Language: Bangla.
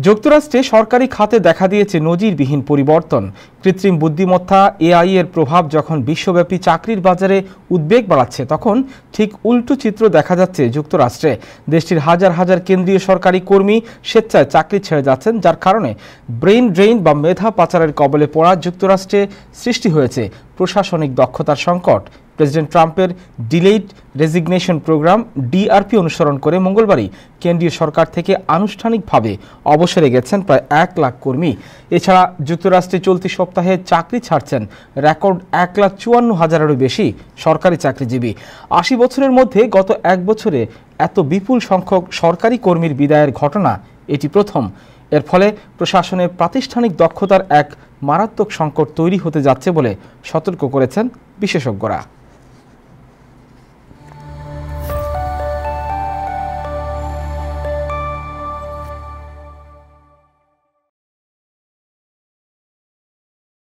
যুক্তরাষ্ট্রে সরকারি খাতে দেখা দিয়েছে নজিরবিহীন পরিবর্তন। কৃত্রিম বুদ্ধিমত্তা এআই এর প্রভাব যখন বিশ্বব্যাপী চাকরির বাজারে উদ্বেগ বাড়াচ্ছে, তখন ঠিক উল্টো চিত্র দেখা যাচ্ছে যুক্তরাষ্ট্রে। দেশটির হাজার হাজার কেন্দ্রীয় সরকারি কর্মী স্বেচ্ছায় চাকরি ছেড়ে যাচ্ছেন, যার কারণে ব্রেইন ড্রেইন বা মেধা পাচারের কবলে পড়া যুক্তরাষ্ট্রে সৃষ্টি হয়েছে প্রশাসনিক দক্ষতার সংকট। প্রেসিডেন্ট ট্রাম্পের ডিলেইড রেজিগনেশন প্রোগ্রাম ডিআরপি অনুসরণ করে মঙ্গলবারই কেন্দ্রীয় সরকার থেকে আনুষ্ঠানিকভাবে অবসরে গেছেন প্রায় 1 লাখ কর্মী। এছাড়া যুক্তরাষ্ট্রে চলতি সপ্তাহে চাকরি ছাড়ছেন রেকর্ড 1,54,000-এরও বেশি সরকারি চাকরিজীবী। 80 বছরের মধ্যে গত 1 বছরে এত বিপুল সংখ্যক সরকারি কর্মীর বিদায়ের ঘটনা এটি প্রথম। এর ফলে প্রশাসনের প্রাতিষ্ঠানিক দক্ষতার এক মারাত্মক সংকট তৈরি হতে যাচ্ছে বলে সতর্ক করেছেন বিশেষজ্ঞরা।